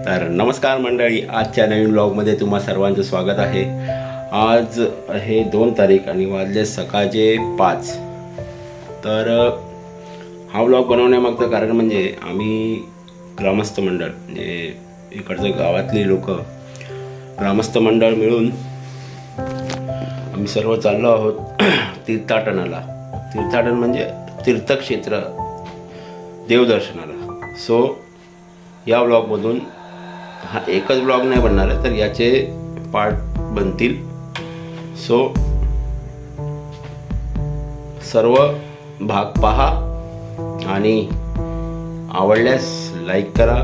तर नमस्कार मंडळी, आजच्या नवीन ब्लॉगमध्ये तुम्हा सर्वांचं स्वागत आहे। आज आहे 2 तारीख आणि वाजले सकाळचे 5। तर हा ब्लॉग बनवण्यामागचं कारण म्हणजे आम्ही ग्रामस्थ मंडळ म्हणजे इकडचं गावातली लोक ग्रामस्थ मंडळ मिळून आम्ही सर्व चाललो आहोत तीर्थाटनाला। तीर्थाटन म्हणजे तीर्थक्षेत्र देवदर्शनाला। सो या ब्लॉगमधून हा एकच ब्लॉग नाही बनणार आहे, तर याचे पार्ट बनतील। सो सर्व भाग पहा आणि आवडल्यास लाईक करा,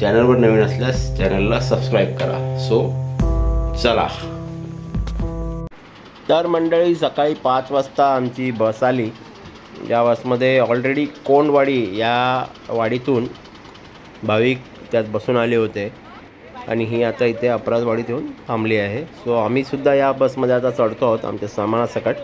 चॅनलवर नवीन असल्यास चॅनलला सबस्क्राईब करा। सो चला। तर मंडळी, सकाळी 5 वाजता आमची बस आली। या बसमध्ये ऑलरेडी कोंडवाडी या वाडीतून भाविक त्यात बसून आले होते आणि ही आता इथे अपराधवाडीत येऊन थांबली आहे। सो आम्ही सुद्धा या बसमध्ये आता चढतो आहोत आमच्या सामानासकट।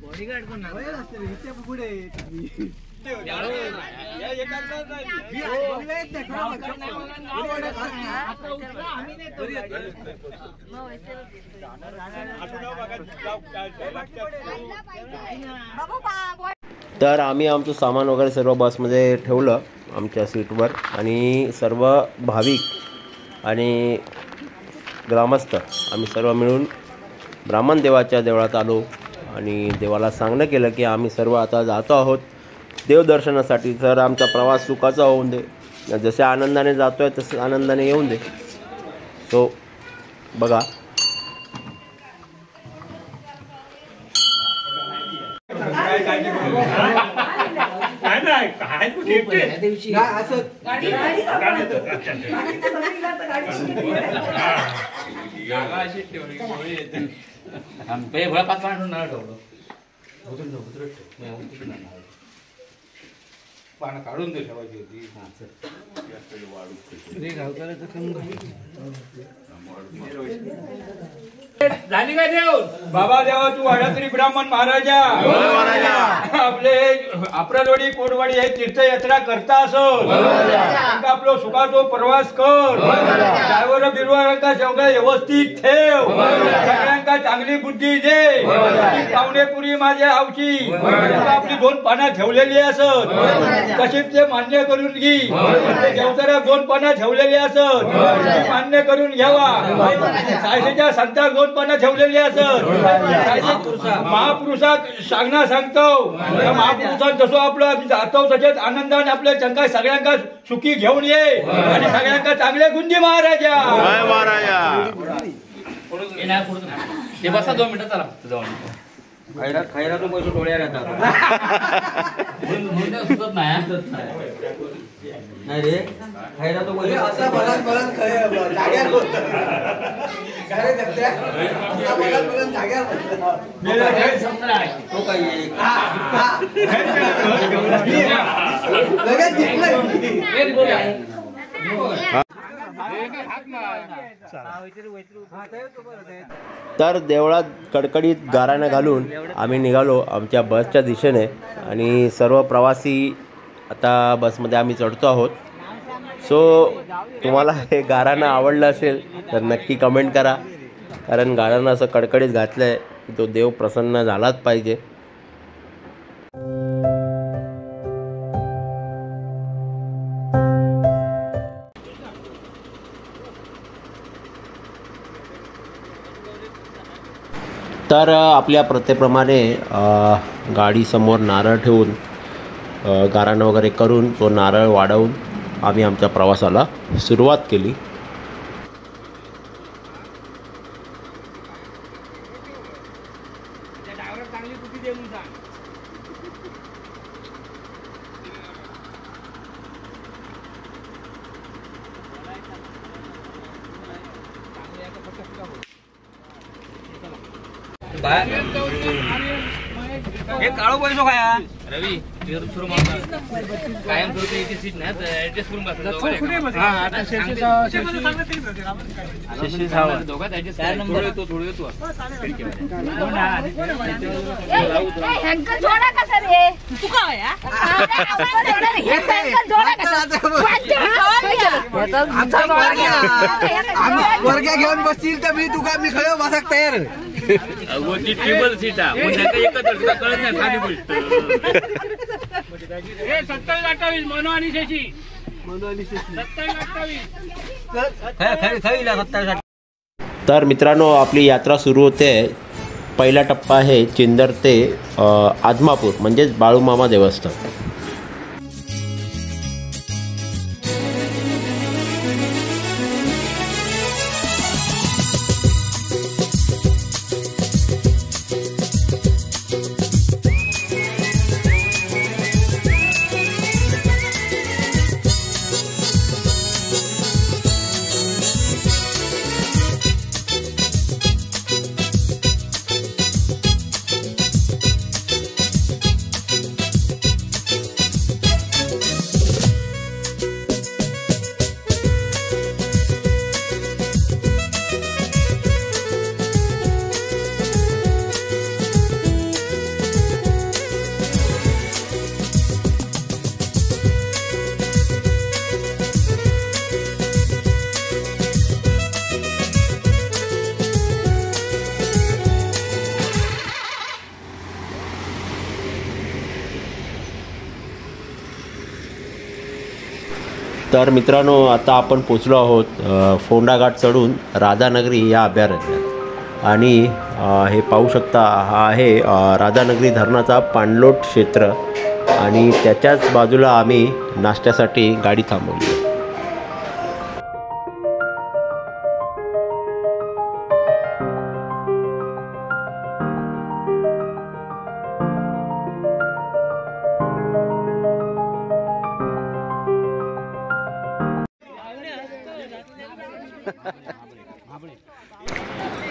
बॉडीगार्ड कोण पुढे तर आम्ही आमचं सामान वगैरे सर्व बसमध्ये ठेवलं आमच्या सीटवर आणि सर्व भाविक आणि ग्रामस्थ आम्ही सर्व मिळून ब्राह्मण देवाच्या देवळात आलो आणि देवाला सांगणं केलं की आम्ही सर्व आता जातो आहोत देवदर्शनासाठी। तर आमचा प्रवास सुखाचा होऊन दे, जसे आनंदाने जातो आहे तसे आनंदाने येऊन दे। सो बघा, पानं काढून दे ठेवायची होती। झाली का देव? बाबा देवा तू वाडात्री ब्राह्मण महाराजा आपले अपराधवाडी कोडवाडी हे तीर्थयात्रा करता असो आपलं सुखाचो प्रवास कर। ड्रायव्हर बिरवांका सगळं व्यवस्थित ठेव, सगळ्यांका चांगली बुद्धी दे। पाहुणेपुरी माझ्या आवची आपली 2 पानं ठेवलेली असत तशीच ते मान्य करून घे। देवतारा 2 पानं ठेवलेली असत मान्य करून घ्यावा। सायसेच्या संताक 2 पानं ठेवलेली असत। महापुरुषाक सांगणं सांगतो, महापुरुषात जसं आपलं आम्ही जातो तसेच आनंदाने आपल्या चंका सगळ्यांका सुखी घेऊन ये आणि सगळ्यांका चांगले गुंजी महाराजा। ते बसा 2 मिनिटं चला जाऊन खैरा तो पैसे डोळ्या राहतात सुचत नाही रे। खैरा तो पैसे असा बलान जाग्यावर होत काय करते असा बलान जाग्यावर मेला हे समजा तो काय लगेच जिंकला एक गोल आहे। तर देवळात कडकडीत गाराणं घालून आम्ही निघालो आमच्या बसच्या दिशेने आणि सर्व प्रवासी आता बसमध्ये आम्ही चढतो आहोत। सो तुम्हाला हे गाराणं आवडलं असेल तर नक्की कमेंट करा, कारण गाराणं असं कडकडीत घातलं आहे की तो देव प्रसन्न झालाच पाहिजे। तर आपल्या प्रथेप्रमाणे गाडीसमोर नारळ ठेवून गाराणं वगैरे करून तो नारळ वाढवून आम्ही आमच्या प्रवासाला सुरुवात केली। हे काळो पैसो खाया रवी कायम स्वरूपी इथे सीट नाही ऍडजस्ट करून बसतो दोघात ऍडजस्ट थोडं येतो वर्ग्या घेऊन बसतील तर मी तुका मी खरं बसाक तयार ट्रिपल सीट एकत्र कळत नाही साधी गोष्ट 27-28 मनो आणि शशी 27-28 तर मित्रांनो आपली यात्रा सुरू होते. पहिला टप्पा आहे चिंदर ते आदमापूर म्हणजेच बाळूमामा देवस्थान. तर मित्रांनो आता आपण पोचलो आहोत फोंडा घाट चढून राधानगरी या अभयारण्यात. आणि हे पाहू शकता हा आहे राधानगरी धरणाचा पाणलोट क्षेत्र आणि त्याच्याच बाजूला आम्ही नाश्त्यासाठी गाडी थांबवली.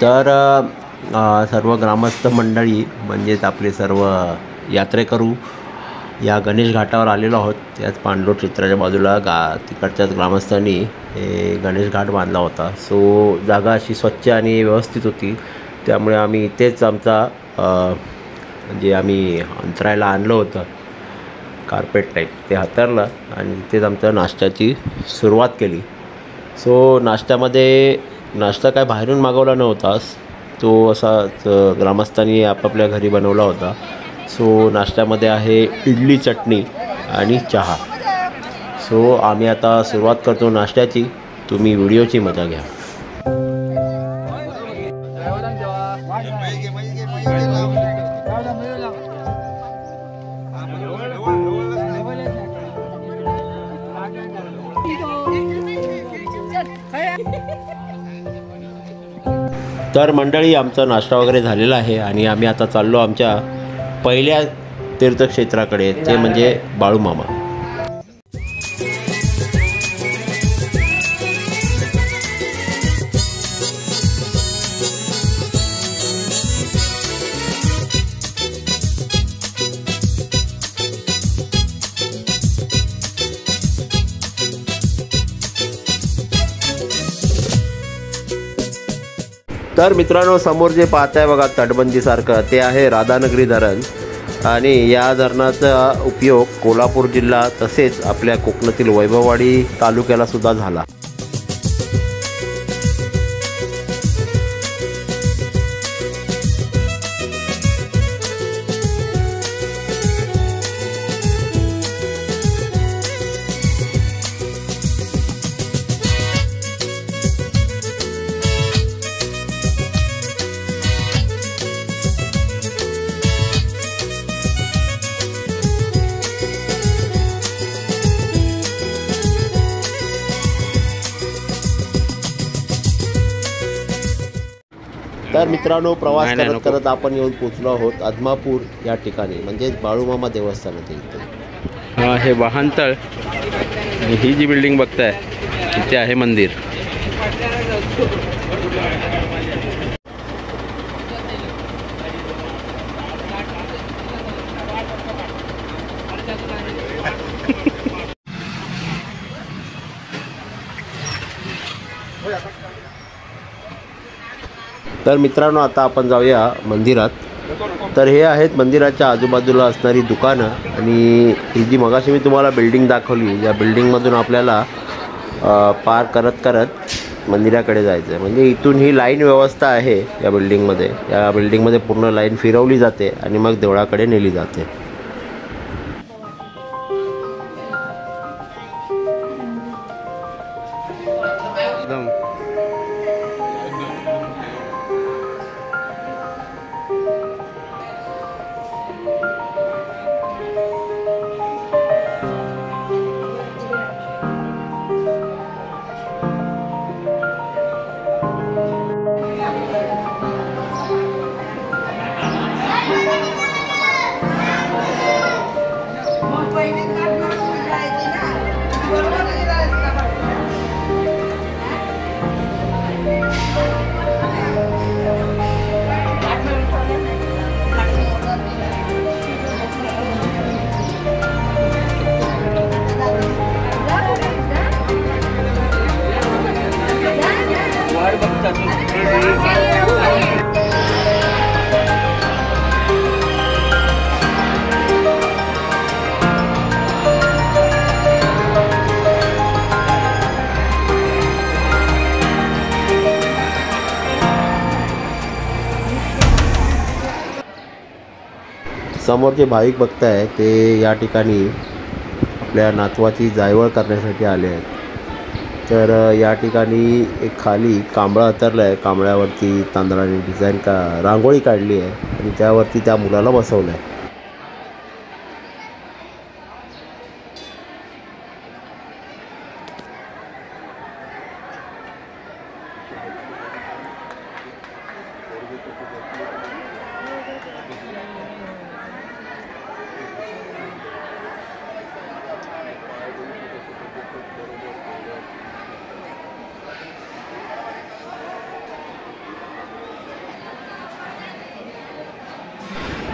तर सर्व ग्रामस्थ मंडळी म्हणजेच आपले सर्व यात्रेकरू या गणेश घाटावर आलेलो आहोत. त्याच पाणलोट क्षेत्राच्या बाजूला तिकडच्याच ग्रामस्थांनी हे गणेश घाट बांधला होता. सो जागा अशी स्वच्छ आणि व्यवस्थित होती, त्यामुळे आम्ही इथेच आमचा म्हणजे आम्ही अंतरायला आणलं होतं कार्पेट टाईप ते हाताळलं आणि इथेच आमच्या नाश्त्याची सुरुवात केली. सो नाश्ता काय बाहेरून मागवला नव्हता, तो असाच ग्रामस्थांनी आपापल्या घरी बनवला होता. सो नाश्त्यामध्ये आहे इडली, चटणी आणि चहा. सो आम्ही आता सुरुवात करतो नाश्त्याची. तुम्ही व्हिडिओची मजा घ्या. तर मंडळी आमचा नाश्ता वगैरे झालेला आहे आणि आम्ही आता चाललो आमच्या पहिल्या तीर्थक्षेत्राकडे, ते म्हणजे बाळूमामा. तर मित्रांनो समोर जे पाहताय बघा तटबंदीसारखं, ते आहे राधानगरी धरण. आणि या धरणाचा उपयोग कोल्हापूर जिल्हा तसेच आपल्या कोकणातील वैभववाडी तालुक्याला सुद्धा झाला. तर मित्रांनो प्रवास करत करत आपण येऊन पोचलो आहोत आदमापूर या ठिकाणी, म्हणजेच बाळूमामा देवस्थानाच्या इथे. हे वाहनतळ, ही जी बिल्डिंग बघताय इथे आहे मंदिर. तर मित्रांनो आता आपण जाऊया मंदिरात. तर हे आहेत मंदिराच्या आजूबाजूला असणारी दुकानं आणि ही जी मगाशी मी तुम्हाला बिल्डिंग दाखवली, या बिल्डिंगमधून आपल्याला पार करत करत मंदिराकडे जायचं आहे. म्हणजे इथून ही लाईन व्यवस्था आहे या बिल्डिंगमध्ये. या बिल्डिंगमध्ये पूर्ण लाईन फिरवली जाते आणि मग देवळाकडे नेली जाते. समोर जे भाविक बघताय ते या ठिकाणी आपल्या नातवाची जायवळ करण्यासाठी आले आहेत. तर या ठिकाणी एक खाली कांबळा उतरला आहे. कांबळ्यावरती तांदळाने डिझाईन रांगोळी काढली आहे आणि त्यावरती त्या मुलाला बसवलं आहे.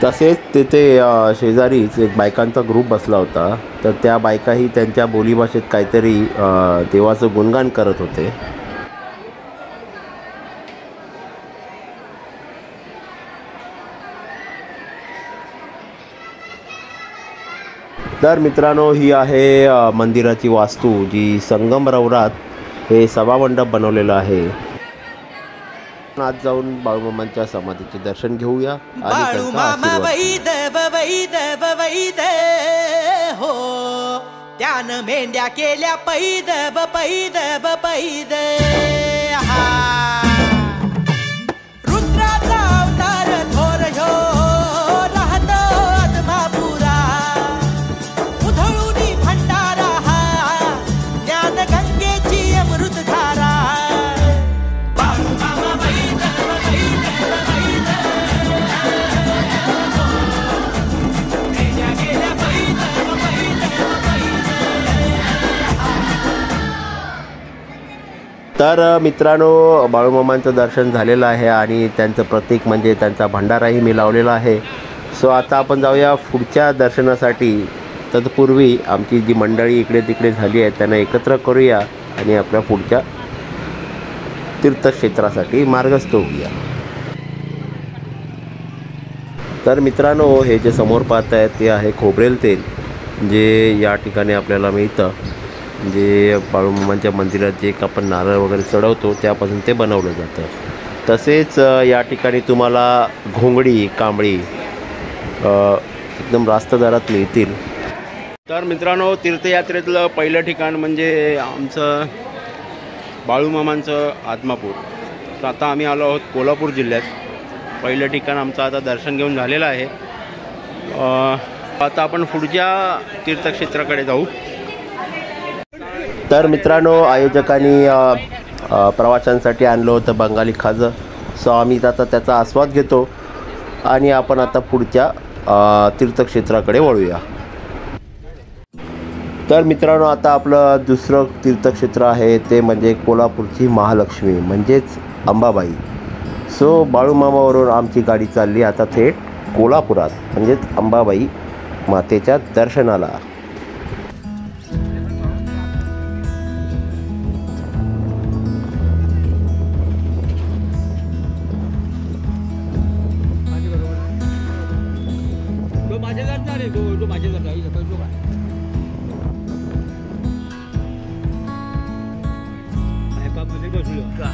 तसेच तिथे शेजारीच एक बायकांचा ग्रुप बसला होता. तर त्या बायकाही त्यांच्या बोलीभाषेत काहीतरी देवाचं गुणगान करत होते. तर मित्रांनो ही आहे मंदिराची वास्तू, जी संगमरवरात हे सभामंडप बनवलेलं आहे. आज जाऊन बाळूमामांच्या समाधीचे दर्शन घेऊया आणि बाळूमामा वैद हो, त्यानं मेंढ्या केल्या पैद पैद हा. रुद्राचा अवतार थोर ह्यो राहतो आत्मापुरा, उधळूनी भंडारा हा, ज्ञान गंगेची अमृतधारा. तर मित्रांनो बाळूमामांचं दर्शन झालेलं आहे आणि त्यांचं प्रतीक म्हणजे त्यांचा भंडाराही मी लावलेला आहे. सो आता आपण जाऊया पुढच्या दर्शनासाठी. तत्पूर्वी आमची जी मंडळी इकडे तिकडे झाली आहे त्यांना एकत्र करूया आणि आपल्या पुढच्या तीर्थक्षेत्रासाठी मार्गस्थ होऊया. तर मित्रांनो हे जे समोर पाहत आहेत ते आहे खोबरेल तेल, जे या ठिकाणी आपल्याला मिळतं. जे बाळूमामांच्या मंदिरात जे एक आपण नारळ वगैरे चढवतो त्यापासून ते बनवलं जातं. तसेच या ठिकाणी तुम्हाला घोंगडी कांबळी एकदम रास्त दरात मिळतील. तर मित्रांनो तीर्थयात्रेतलं पहिलं ठिकाण म्हणजे आमचं बाळूमामांचं आदमापूर. तर आता आम्ही आलो आहोत कोल्हापूर जिल्ह्यात. पहिलं ठिकाण आमचं आता दर्शन घेऊन झालेलं आहे. आता आपण पुढच्या तीर्थक्षेत्राकडे जाऊ. तर मित्रांनो आयोजकांनी प्रवाशांसाठी आणलं होतं बंगाली खाजं. सो आम्ही आता त्याचा आस्वाद घेतो आणि आपण आता पुढच्या तीर्थक्षेत्राकडे वळूया. तर मित्रांनो आता आपलं दुसरं तीर्थक्षेत्र आहे ते म्हणजे कोल्हापूरची महालक्ष्मी म्हणजेच अंबाबाई. सो बाळूमामावरून आमची गाडी चालली आता थेट कोल्हापुरात म्हणजेच अंबाबाई मातेच्या दर्शनाला. रे तो माझ्या जाता तो काय मध्ये बसलो का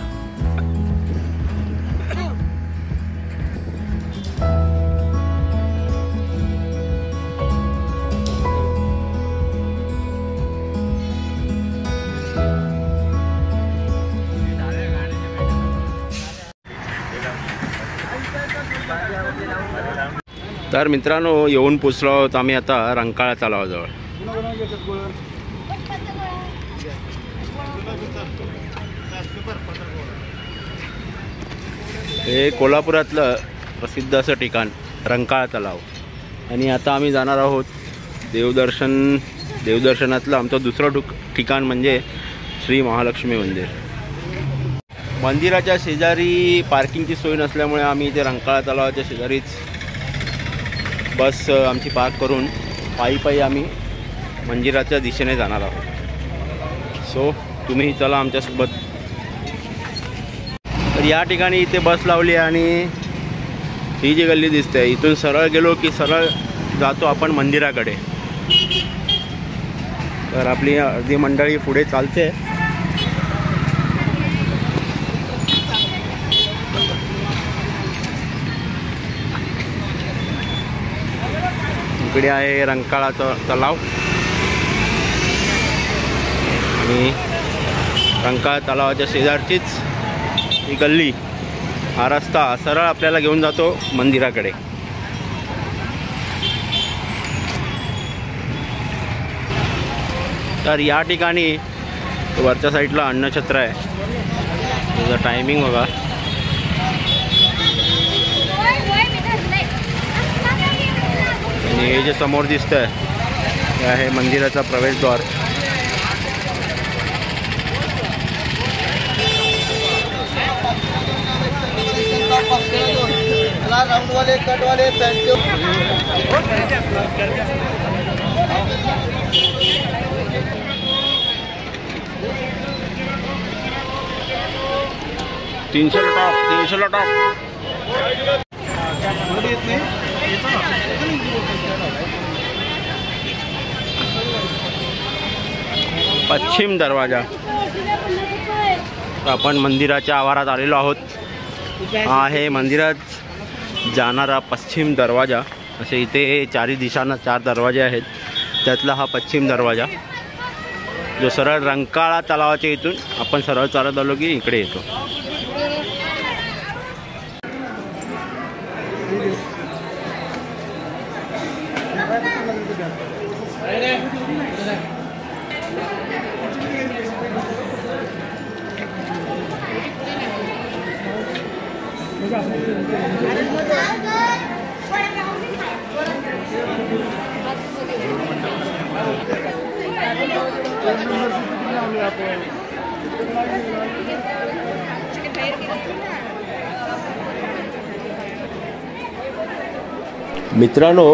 तर मित्रांनो येऊन पोचलो आहोत आम्ही आता रंकाळा तलावाजवळ. हे कोल्हापुरातलं प्रसिद्ध असं ठिकाण रंकाळा तलाव. आणि आता आम्ही जाणार आहोत देवदर्शनातलं आमचं दुसरं ठिकाण म्हणजे श्री महालक्ष्मी मंदिर. मंदिराच्या शेजारी पार्किंगची सोय नसल्यामुळे आम्ही इथे रंकाळा तलावाच्या शेजारीच बस आमची पार्क करून पायी आम्ही मंदिराच्या दिशेने जाणार आहोत. सो तुम्ही चला आमच्यासोबत. तर या ठिकाणी इथे बस लावली आणि ही जी गल्ली दिसते इथून सरळ गेलो की सरळ जातो आपण मंदिराकडे. तर आपली अर्धी मंडळी पुढे चालते. इकडे आहे रंकाळाचा तलाव आणि रंकाळा तलावाच्या शेजारचीच ही गल्ली, हा रस्ता सरळ आपल्याला घेऊन जातो मंदिराकडे. तर या ठिकाणी वरच्या साईडला अन्नछत्र आहे. त्याचं टायमिंग बघा. आणि हे जे समोर दिसतंय हे आहे मंदिराचा प्रवेशद्वार. तीनशे टॉप पश्चिम दरवाजा. आपण मंदिराच्या आवारात आलेलो आहोत. हा आहे मंदिरात जाणारा पश्चिम दरवाजा. असे इथे चारी दिशांना 4 दरवाजे आहेत. त्यातला हा पश्चिम दरवाजा जो सरळ रंकाळा तलावाच्या इथून आपण सरळ चालत आलो की इकडे येतो. मित्रांनो,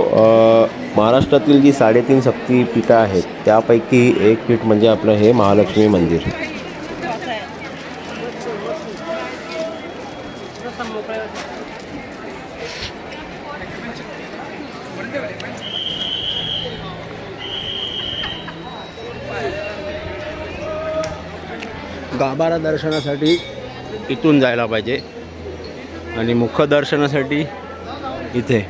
महाराष्ट्रातील जी 3.5 शक्तिपीठं आहेत त्यापैकी एक पीठ म्हणजे आपलं हे महालक्ष्मी मंदिर. गाभारा दर्शनासाठी इथून जायला पाहिजे आणि मुख्य दर्शनासाठी इथे.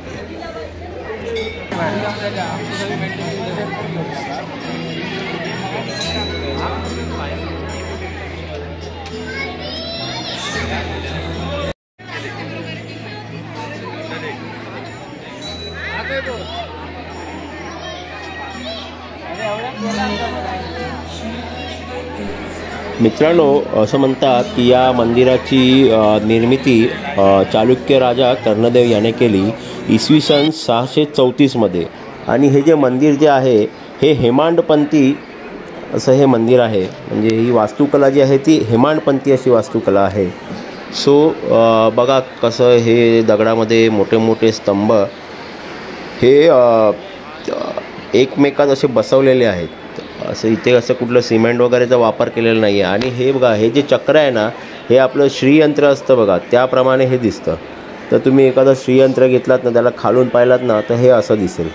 मित्रांनो, असं म्हणतात की या मंदिराची निर्मिती चालुक्य राजा कर्णदेव याने केली इसवी सन 634 मध्ये. आणि हे जे मंदिर जे आहे हे हेमांडपंथी असं हे मंदिर आहे. म्हणजे ही वास्तुकला जी आहे ती हेमांडपंथी अशी वास्तुकला आहे. सो बघा कसं हे दगडामध्ये मोठे मोठे स्तंभ हे एकमेकात असे बसवलेले आहेत. असं इथे असं कुठलं सिमेंट वगैरेचा वापर केलेला नाही आहे. आणि हे बघा, हे जे चक्र आहे ना हे आपलं श्रीयंत्र असतं बघा, त्याप्रमाणे हे दिसतं. तर तुम्ही एखादं श्रीयंत्र घेतलात ना, त्याला खालून पाहिलात ना तर हे असं दिसेल.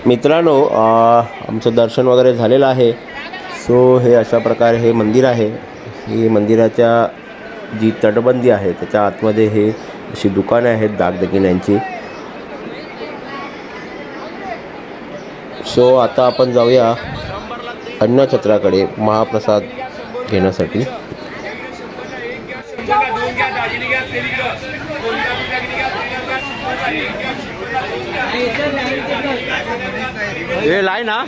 मित्रांनो आमचं दर्शन वगैरे झालेलं आहे. सो हे अशा प्रकारे हे मंदिर आहे. ही मंदिराच्या जी तटबंदी आहे त्याच्या आतमध्ये हे अशी दुकाने आहेत दागदागिन्यांची. सो आता आपण जाऊया अन्नछत्राकडे महाप्रसाद घेण्यासाठी. हे लाईन ना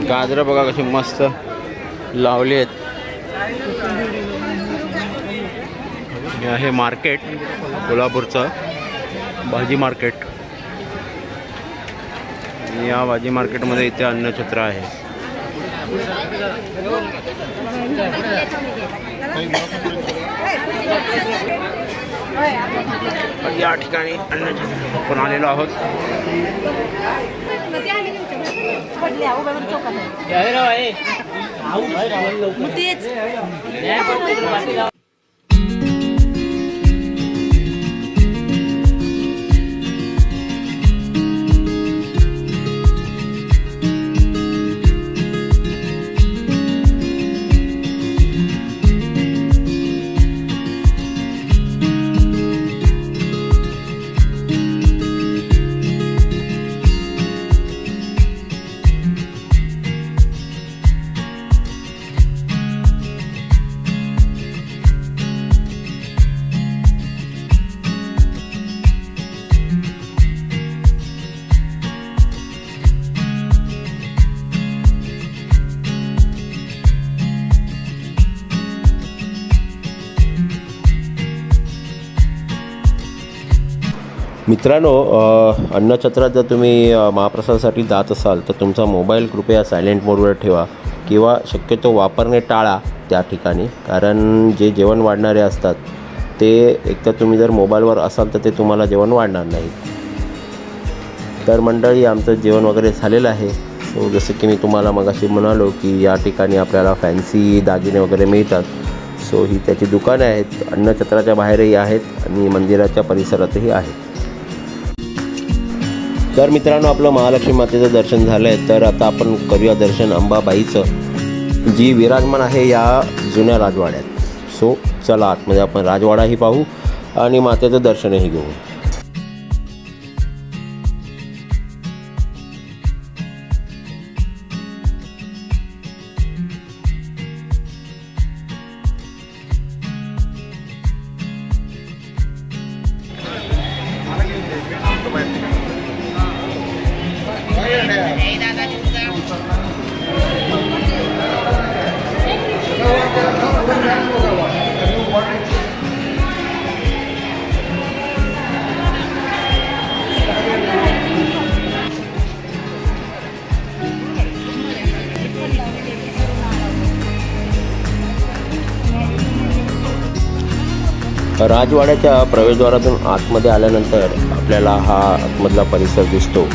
गाजरं बघा कशी मस्त लावली आहेत. हे मार्केट कोल्हापूरचं भाजी मार्केट. या भाजी मार्केटमध्ये इथे अन्नछत्र आहे. या ठिकाणी अन्नछत्र आपण आलेलो आहोत. मित्रांनो अन्नछत्रात जर तुम्ही महाप्रसादासाठी जात असाल तर तुमचा मोबाईल कृपया सायलेंट मोडवर ठेवा किंवा शक्यतो वापरणे टाळा त्या ठिकाणी. कारण जे जेवण वाढणारे असतात ते एकतर तुम्ही जर मोबाईलवर असाल तर ते तुम्हाला जेवण वाढणार नाही. तर मंडळी आमचं जेवण वगैरे झालेलं आहे. सो जसं की मी तुम्हाला मगाशी म्हणालो की या ठिकाणी आपल्याला फॅन्सी दागिने वगैरे मिळतात. सो ही त्याची दुकानं आहेत. अन्नछत्राच्या बाहेरही आहेत आणि मंदिराच्या परिसरातही आहेत. तर मित्रांनो आपलं महालक्ष्मी मातेचं दर्शन झालं आहे. तर आता आपण करूया दर्शन अंबाबाईचं, जी विराजमान आहे या जुन्या राजवाड्यात. सो चला आतमध्ये आपण राजवाडाही पाहू आणि मातेचं दर्शनही घेऊ. राजवाड्याच्या प्रवेशद्वारातून आतमध्ये आल्यानंतर आपल्याला हा आतमधला परिसर दिसतो.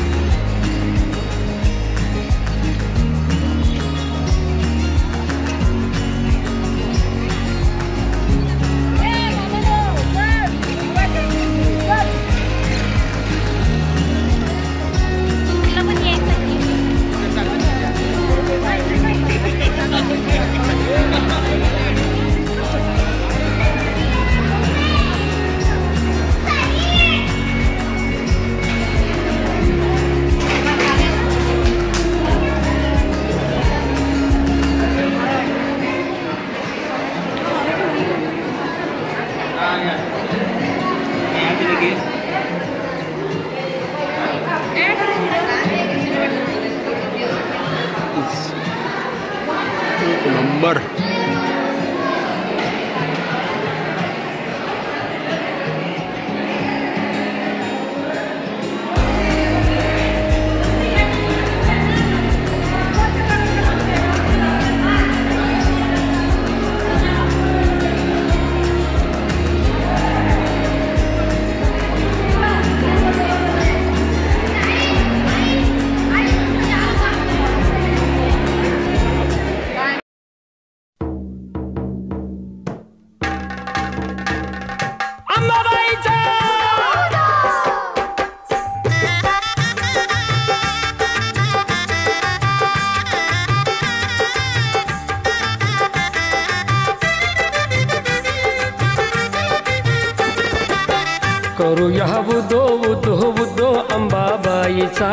करूया उदो उदो उदो अंबाबाईचा,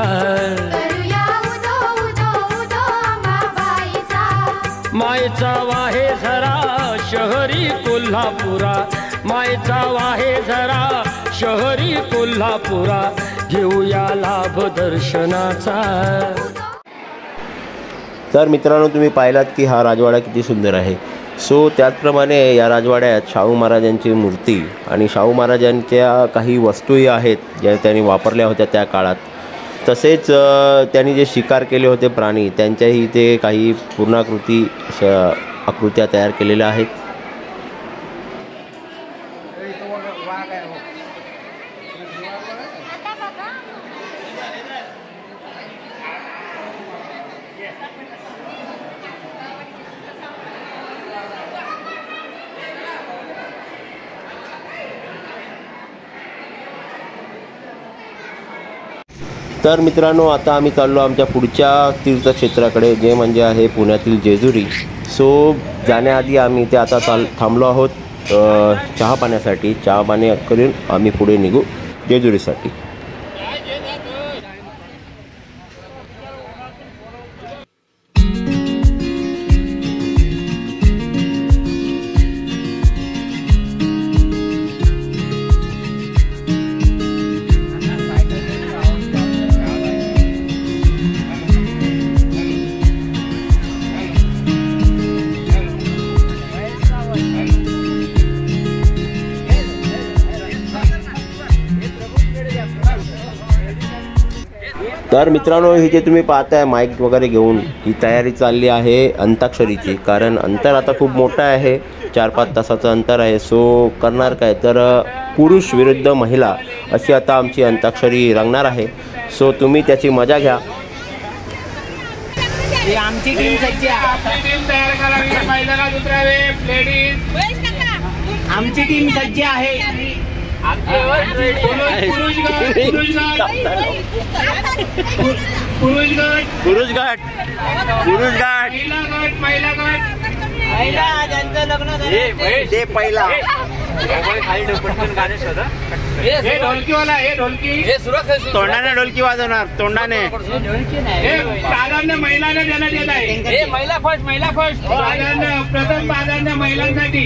मायेचा वाहे झरा शहरी कोल्हापुरा, मायेचा वाहे झरा शहरी कोल्हापुरा, घेऊया लाभ दर्शनाचा. तर मित्रांनो, तुम्ही पाहिलात की हा राजवाडा किती सुंदर आहे. सो त्याचप्रमाणे या राजवाड्यात शाहू महाराजांची मूर्ती आणि शाहू महाराजांच्या काही वस्तूही आहेत ज्या त्यांनी वापरल्या होत्या त्या काळात. तसेच त्यांनी जे शिकार केले होते प्राणी त्यांच्याही ते काही पूर्णाकृती आकृत्या तयार केलेल्या आहेत. तर मित्रांनो, आता आम्ही चाललो आमच्या पुढच्या तीर्थक्षेत्राकडे, जे म्हणजे आहे पुण्यातील जेजुरी. सो जाण्याआधी आम्ही ते आता थांबलो आहोत चहा पाण्यासाठी. चहा पाणी करून आम्ही पुढे निघू जेजुरीसाठी. तर मित्रांनो, ही जे तुम्ही पाहताय माईक वगैरे घेऊन ही तयारी चालली आहे अंताक्षरीची. कारण अंतर आता खूप मोठं आहे, 4-5 तासाचं अंतर आहे. सो करणार काय, तर पुरुष विरुद्ध महिला अशी आता आमची अंताक्षरी रंगणार आहे. सो तुम्ही त्याची मजा घ्या. आमची टीम सज्ज आहे, आमची टीम सज्ज आहे. पुरुष घाट पहिला ज्यांचं लग्न झालं ते पहिला. तोंडाने ढोलकी वाजवणार, तोंडाने. प्राधान्य महिलांना देण्यात येत आहे. महिला फर्स्ट प्रथम प्राधान्य महिलांसाठी.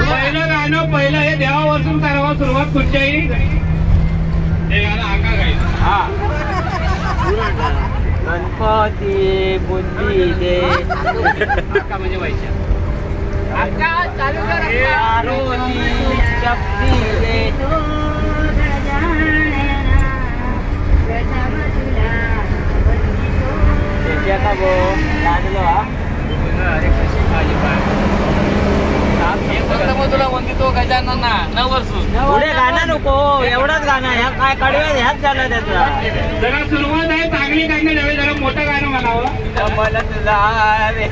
पहिलं गाणं पहिलं हे देवापासून करावं सुरुवात कुठच्याही. हे गाणं आका गायचं. हा, गणपती बुद्धी दे, आका म्हणजे व्हायच्या. आका चालू कर, आरोती शक्ती दे. का गो लागलो हा. तुला वंदितो गजानना न वर्षून पुढे गाणं नको, एवढाच गाणं. ह्या काय कडव्या ह्याच झालं त्याचा. जरा सुरुवात आहे चांगली गाणं द्यावी, जरा मोठं गाणं म्हणावं. मला तुला रे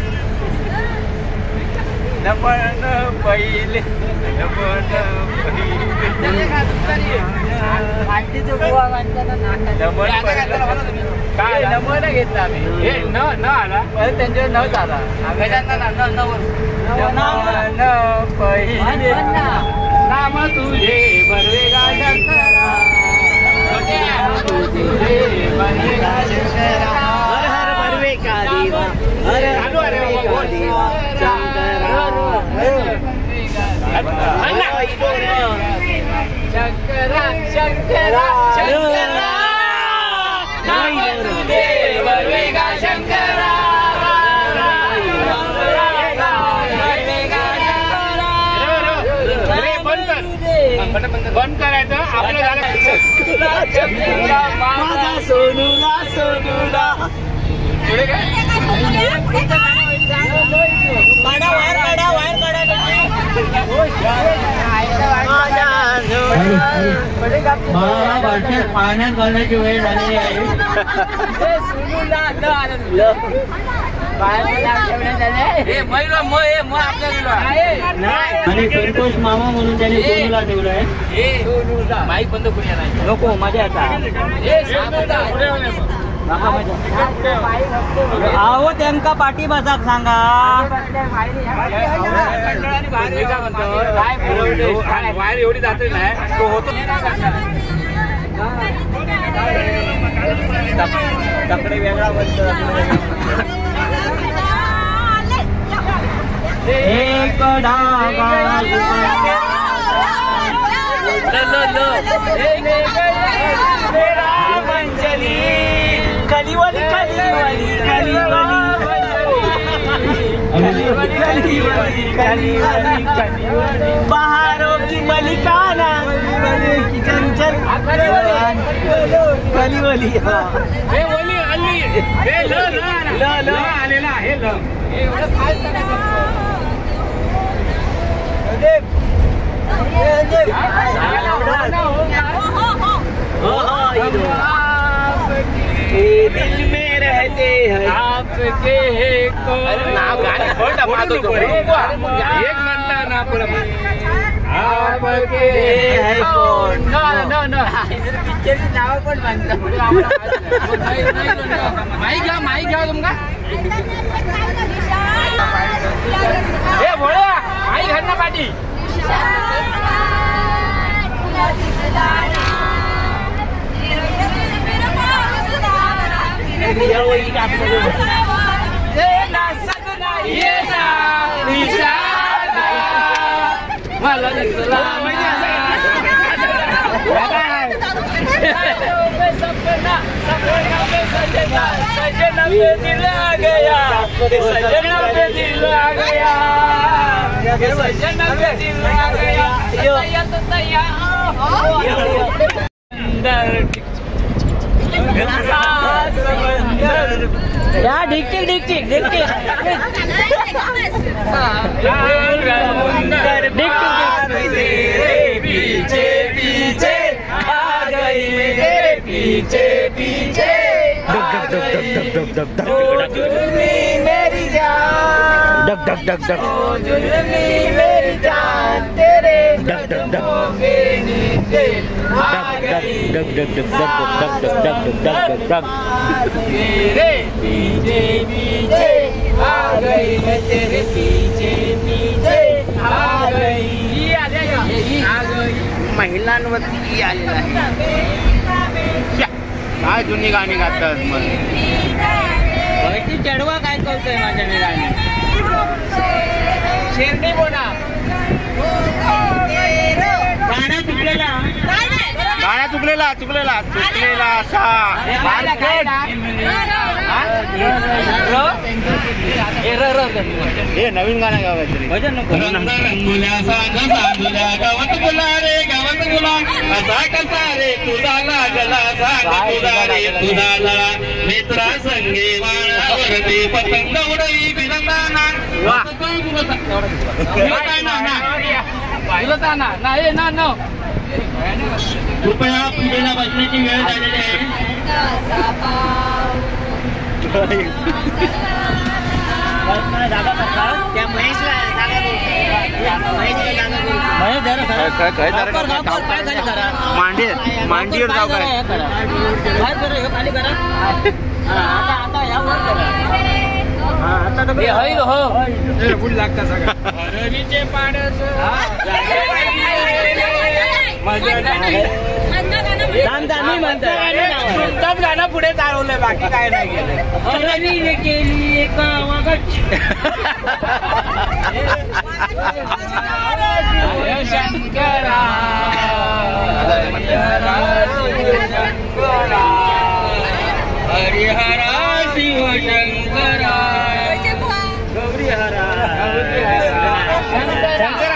नमन पहिले काय नमन घेतला आम्ही. न आला त्यांच्यावर न झाला. पहिले नाम तुझे बरवेगा शंकरा, तुझे बरवेगा शंकरा, हर हर बरवेगा देवा, हर हर बरवेगा देवा शंकरा, शंकरा शंकरा शंकरा, नाम तुझे बरवेगा शंकरा. बंद करायचं आपलं झालं. माझा सोनूला सोनूला पुढे काय पाण्यात घालण्याची वेळ झालेली आहे. आणि संतोष मामा म्हणून त्याने सोनूला ठेवलंय. माईक बंद करूया नाही नको मजा आता. आहो त्यांका पाठी बसाक सांगा. बाहेर एवढी जाते नाही तो होतो तकडे वेगळा बनतो. एक डागा मंजली कलीवाली कलीवाली कलीवाली कलीवाली बहारों की मलिकाना की चंचल कलीवाली. हे ओली अल्ली हे ल आलेला आहे ल दिल में रहते हैं आपके एक म्हणता ना आपके पिक्चरची नाव पण म्हणतात. माई घ्या तुमका हे भोळ्या माई घाल ना पाठी. मला दिसला सपना सजना पे दिल आ गया सजना पे दिल आ गया सजना पे दिल आ गया या ढिक टिक ढिक टिक ढिक टिक पीछे पीछे आ गई मेरे पीछे पीछे मेरी जान डक डक डक डक मेरी जान तेरे कदमों के नीचे आ गई तेरे पीछे पीछे आ गई मैं तेरे पीछे पीछे आ गई. महिलांवरती आलेला आहे. काय जुनी गाणी गातात मग ती चढवा काय करतोय माझ्या गाणी शेरणी बोला गाणं चुकलेला गाण्या चुकलेला असा हे नवीन गाणं गावायचं भजन नको. रंगुल्या सांगुल्या गावात गुला रे गावात गुला असा कसा रे तुझा लागला सांग तुझा रे तुझा लळा मित्रा संगे वाणावरती पतंग उडवी बिरंदाना कृपया पुढेला बसण्याची वेळ झालेली आहे. त्या महेशला मांडीवर जाऊ काय खाली करा. आता यावर करा. फुल लागता सगळं हरणीचे पाडस तुमचाच गाणं पुढे चालवलंय बाकी काय नाही गेलं. हरणीने केली एका शंकरा हरिहरा शिव शंकरा गौरी हरा शंकर आला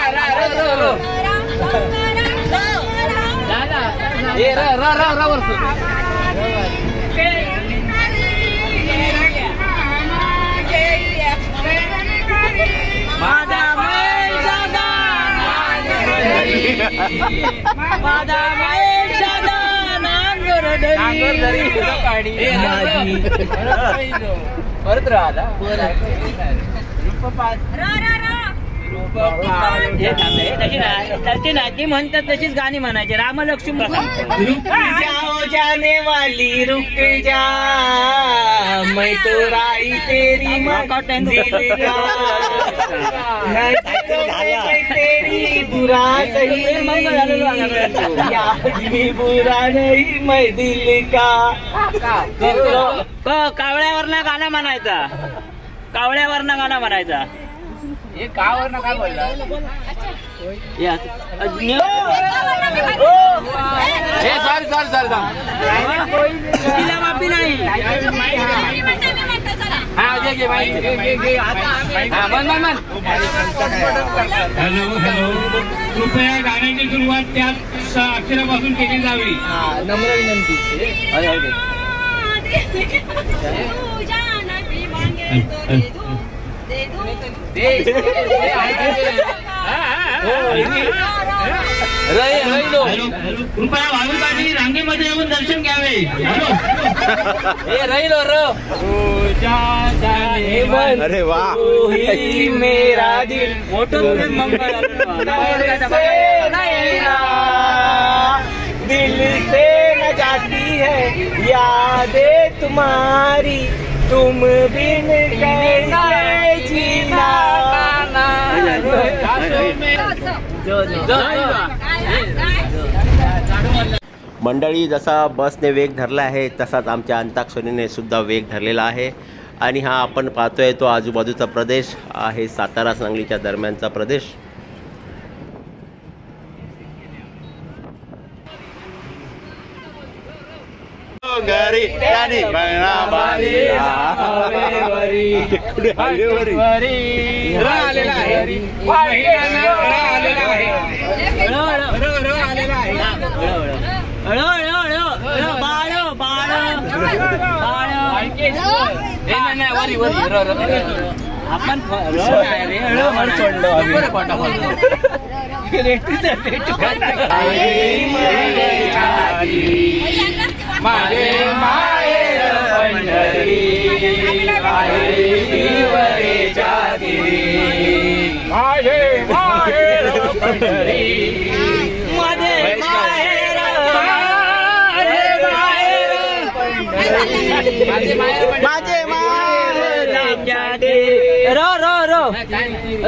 परत राहिला तशी नाही ती म्हणतात तशीच गाणी म्हणायची रामलक्ष्मी जाओ जाने वाली रुक जा मैं तो राई तेरी तेरी बुरा सही बुरा नहीं मैं दिल का कावळ्यावरनं गाणं म्हणायचा कावळ्यावरनं गाणं म्हणायचा हे कावरनं काय बोलला तिला माफी नाही हॅलो हॅलो कृपया गाण्याची सुरुवात त्याच अक्षरापासून केली जावी नम्र विनंती कृपया भाविकांनी रांगेमध्ये येऊन दर्शन घ्यावे अरे वा मेरा दिल दिल से न जाती है यादें तुम्हारी तुम बिन कैसे जीना मंडळी, जसा बसने वेग धरला आहे तसाच आमच्या अंताक्षरीने सुद्धा वेग धरलेला आहे. आणि हा आपण पाहतोय तो आजूबाजूचा प्रदेश आहे सातारा सांगलीच्या दरम्यानचा प्रदेश. घरी गाडी आपण माझे माहेर पंढरी माझे माहेर पंढरी माझे माहेर माझे माहेर रो रो रो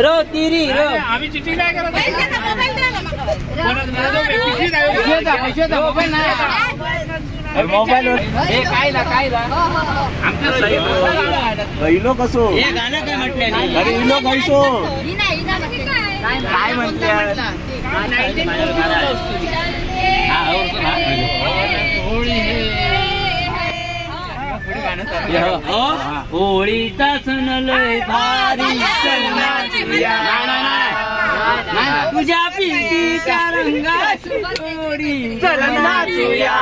रो तिरी रो आम्ही चिठ्ठी काय करत मोबाईल काय इलो कसो हे गाणं काय म्हटलं अरे इलो कैसो काय म्हणतात होळीचा सण लय भारी तुझ्या पिंकीच्या रंगाची होळी चल नाचूया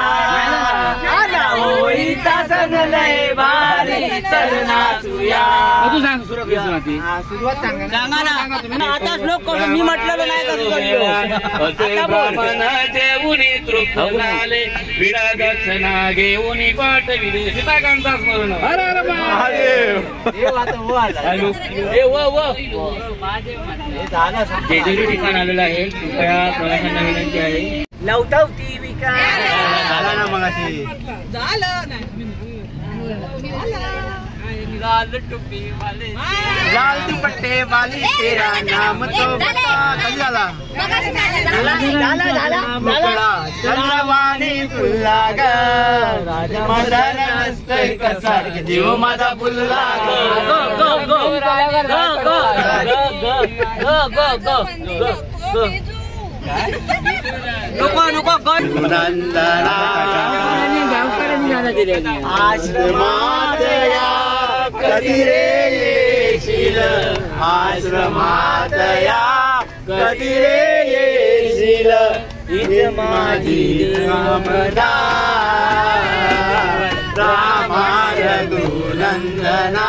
होळीचा सण लय भारी चल नाचूया तू सांग सुरुवात सांगा ना आता श्लोक करून मी म्हटलेलं नाही देऊनी तृप्त झाले विडा दक्षिणा घेऊन पाठ विदूषिताकांचा स्मरण जेजुरी ठिकाण आलेलं आहे. कृपया प्रवाशांना विनंती आहे लवटवती विकास झाला ना मग अशी लाल टुपी वाले लाल दुपट्टे वाली तेरा नाम तो बता. कधी झाला चंद्रवाणी फुलला ग मदार नसतोय कसा जीव माझा फुलला आश्रमात या कधी रे येशील आश्रमात या कधी रे येशील हीच माझी कामना रामा रघुनंदना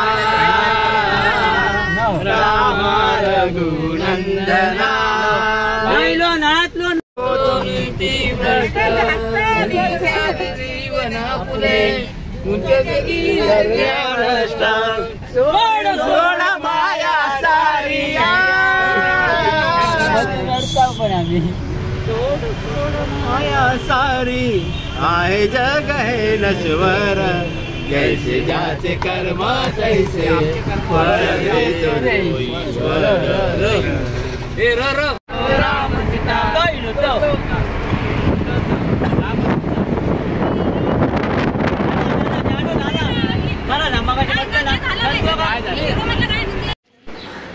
रामा रघुनंदना सोड माया सारिया पण आम्ही माया सारी आहे जग है नश्वर जैसे जाचे कर्म तैसे फळ देतो ईश्वर. राम सीता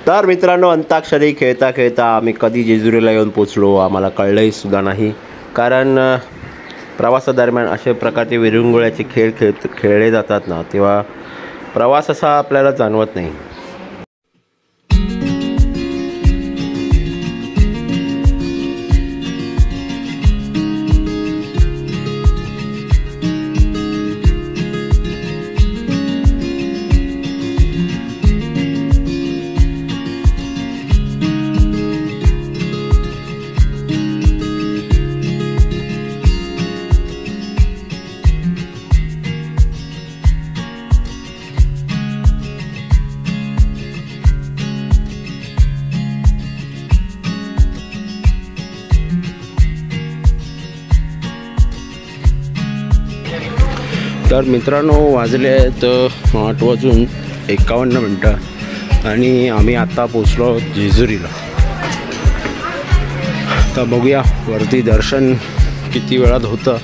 तर मित्रांनो, अंताक्षरी खेळता खेळता आम्ही कधी जेजुरीला येऊन पोचलो आम्हाला कळलंही सुद्धा नाही. कारण प्रवासादरम्यान अशा प्रकारचे विरंगुळ्याचे खेळ खेळले जातात ना, तेव्हा प्रवास असा आपल्याला जाणवत नाही. तर मित्रांनो, वाजले आहेत 8:51 आणि आम्ही आत्ता पोचलो जेजुरीला. तर बघूया वरती दर्शन किती वेळात होतं,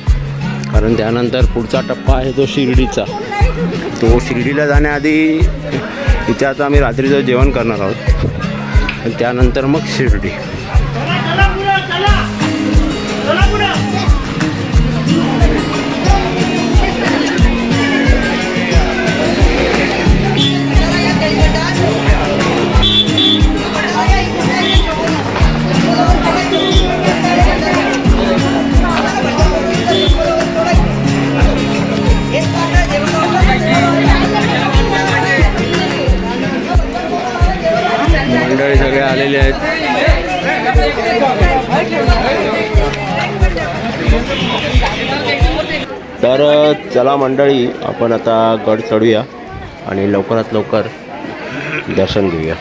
कारण त्यानंतर पुढचा टप्पा आहे तो शिर्डीचा. तो शिर्डीला जाण्याआधी इथे आता आम्ही रात्रीचं जेवण करणार आहोत आणि त्यानंतर मग शिर्डी. मंडळी सगळे आलेले आहेत. तर चला मंडळी, आपण आता गड चढूया आणि लवकरात लवकर दर्शन घेऊया.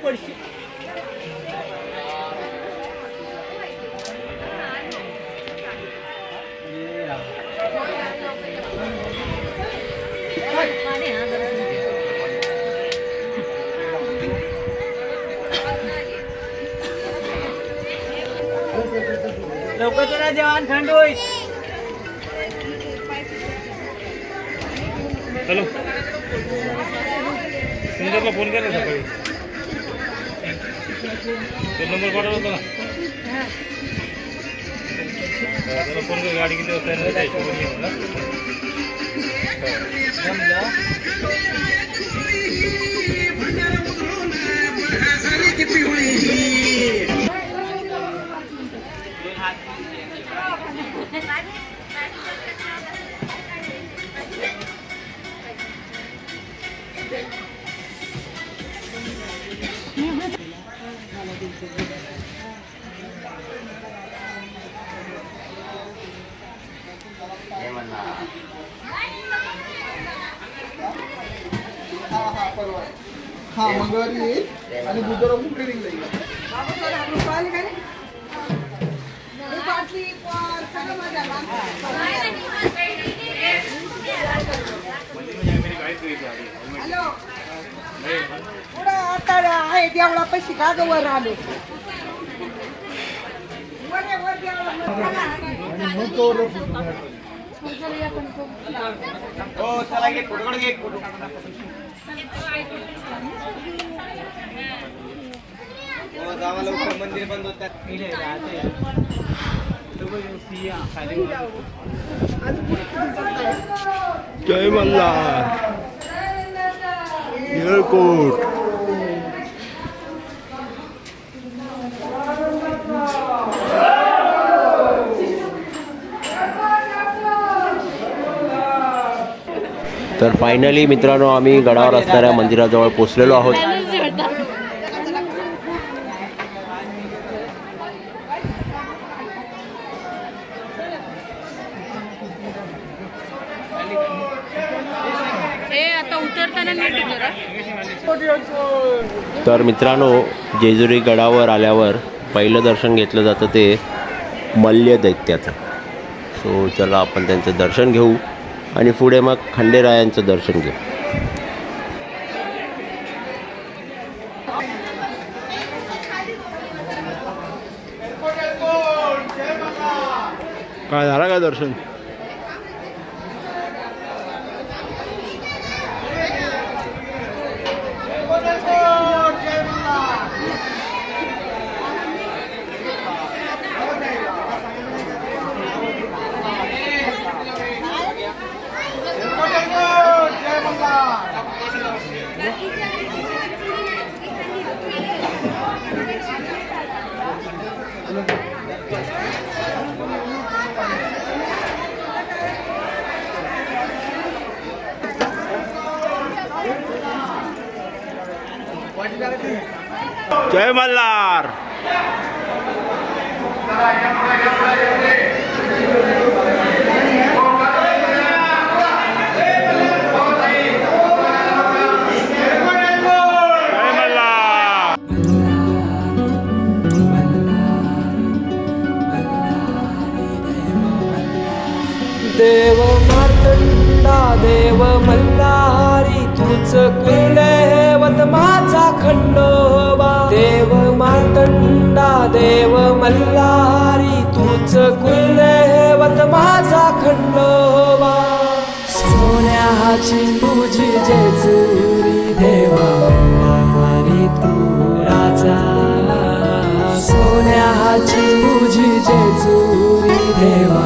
पडशी लवकर चला जेवण थंड होईल. हॅलो सुंदरला फोन केला सकाळी तो नंबर पाठवला होता ना त्याला फोन कर गाडी किती वाजता येणार त्याच्या हा मंगळवारी येईल आणि बुधवार ट्रेनिंग जाईल. आहे देवळा पैसे का वर आलो चला घे फोटो घे फोटो गावाला मंदिर बंद होतात. जय मल्हार येळकोट. तर फायनली मित्रांनो आम्ही गडावर असणाऱ्या मंदिराजवळ पोचलेलो आहोत. तर मित्रांनो जेजुरी गडावर आल्यावर पहिलं दर्शन घेतलं जातं ते मल्य दैत्याचं. सो चला आपण त्यांचं दर्शन घेऊ आणि पुढे मग खंडेरायांचं दर्शन घेऊ. काय झालं का दर्शन? जय मल्हार. देव मार्तंडा देव मल्हारी तुझ कुलदैवत माझा खंडोबा. देव मार्तंडा देव मल्हारी तुझ कुलदैवत माझा खंडोबा. सोन्याची तुझी जेजुरी देवा मल्हारी तू राजा. सोन्याची तुझी जेजुरी देवा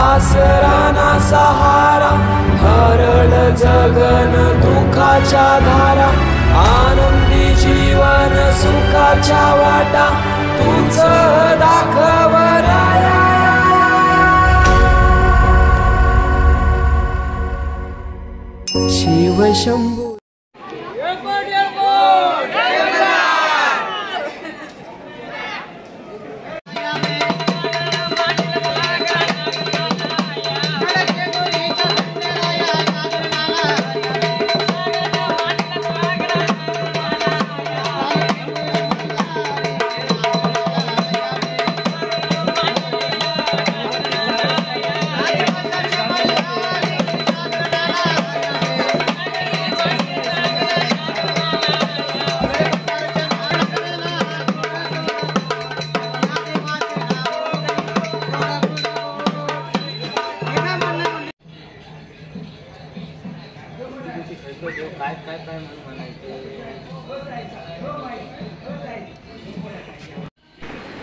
आसराना सहारा हरळ जगन दुःखाच्या धारा. आनंदी जीवन सुखाच्या वाटा तुझ दाखव राया. शिव शंभू.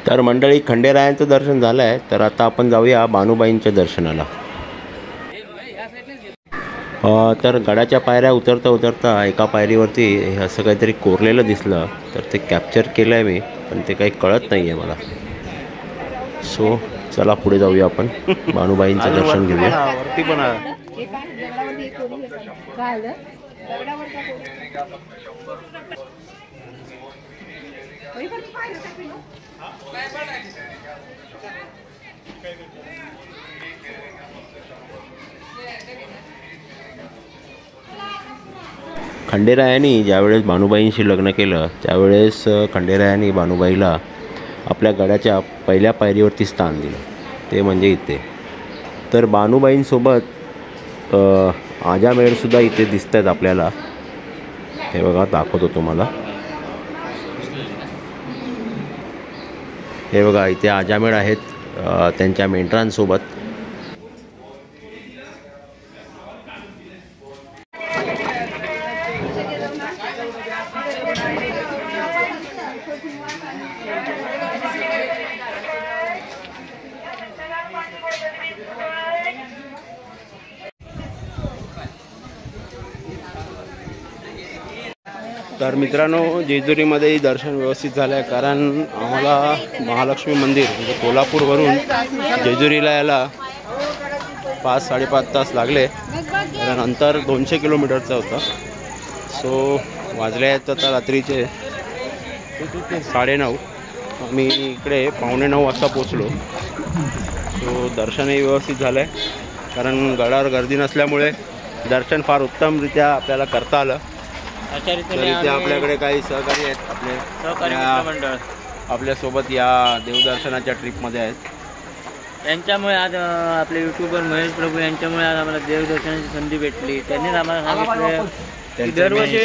तर मंडळी, खंडेरायांचं दर्शन झालं आहे. तर आता आपण जाऊया बानुबाईंच्या दर्शनाला. तर गडाच्या पायऱ्या उतरता उतरता एका पायरीवरती हे असं काहीतरी कोरलेलं दिसलं. तर ते कॅप्चर केलं आहे मी, पण ते काही कळत नाही आहे मला. सो चला पुढे जाऊया, आपण बानुबाईंचं दर्शन घेऊया. वरती पण आहे. खंडेरायांनी ज्यावेळेस बानुबाईंशी लग्न केलं त्यावेळेस खंडेरायांनी बानुबाईला आपल्या गडाच्या पहिल्या पायरीवरती स्थान दिलं, ते म्हणजे इथे. तर बानुबाईंसोबत आजामेळसुद्धा इथे दिसत आहेत आपल्याला. हे बघा, दाखवतो तुम्हाला. हे बघा, इथे आजामेळ आहेत त्यांच्या मेंढरांसोबत. तर मित्रांनो, जेजुरीमध्ये दर्शन व्यवस्थित झालं आहे, कारण आम्हाला महालक्ष्मी मंदिर म्हणजे कोल्हापूरवरून जेजुरीला यायला 5-5.5 तास लागले. कारण अंतर 200 किलोमीटरचं होतं. सो वाजले आहेत आता रात्रीचे 9:30. आम्ही इकडे 8:45 वाजता पोचलो. सो दर्शनही व्यवस्थित झालं आहे, कारण गडावर गर्दी नसल्यामुळे दर्शन फार उत्तमरित्या आपल्याला करता आलं. तर इथे आपल्याकडे काही सहकारी आहेत, आपले मंडळ आपल्यासोबत या देवदर्शनाच्या ट्रिपमध्ये आहेत. यांच्यामुळे आज आपले युट्यूबर महेश प्रभू यांच्यामुळे आज आम्हाला देवदर्शनाची संधी भेटली. त्यांनीच आम्हाला सांगितलं की दरवर्षी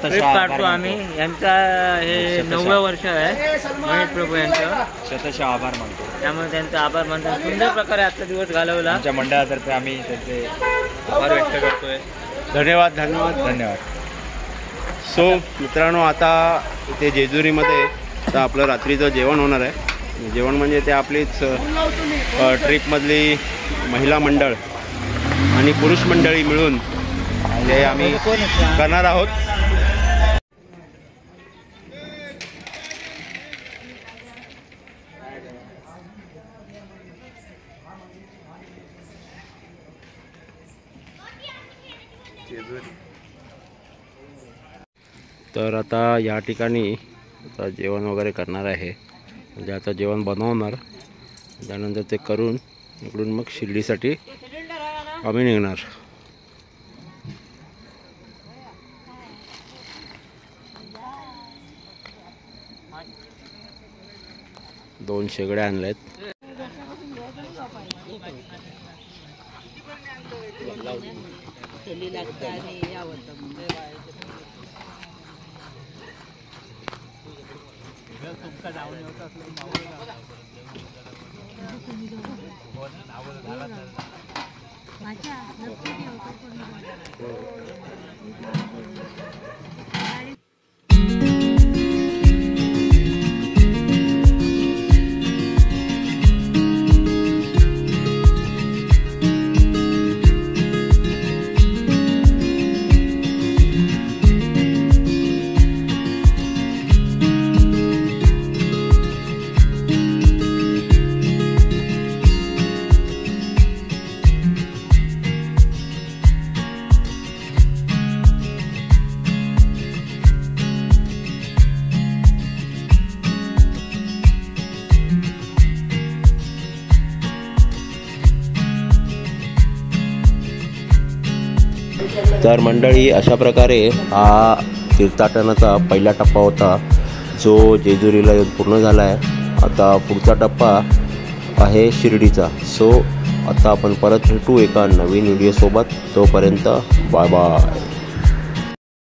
ट्रिप काढतो आम्ही. यांचा हे 9वं वर्ष आहे महेश प्रभू यांचं. शतशः आभार मानतो. त्यामुळे त्यांचा आभार मानतो. सुंदर प्रकारे आजचा दिवस घालवला. आमच्या मंडळातर्फे आम्ही त्यांचे आभार व्यक्त करतोय. धन्यवाद धन्यवाद धन्यवाद. सो मित्रांनो, आता इथे जेजुरीमध्ये आता आपलं रात्रीचं जेवण होणार आहे. जेवण म्हणजे ते आपलीच ट्रिपमधली महिला मंडळ आणि पुरुष मंडळी मिळून हे आम्ही करणार आहोत. तर आता या ठिकाणी आता जेवण वगैरे करणार आहे. म्हणजे आता जेवण बनवणार, त्यानंतर ते करून इकडून मग शिर्डीसाठी आम्ही निघणार. दोन शेगड्या आणल्यात. तर मंडळी, अशा प्रकारे हा तीर्थाटनाचा पहिला टप्पा होता जो जेजुरीला येऊन पूर्ण झाला आहे. आता पुढचा टप्पा आहे शिर्डीचा. सो आता आपण परत भेटू एका नवीन व्हिडिओसोबत. तोपर्यंत बाय बाय.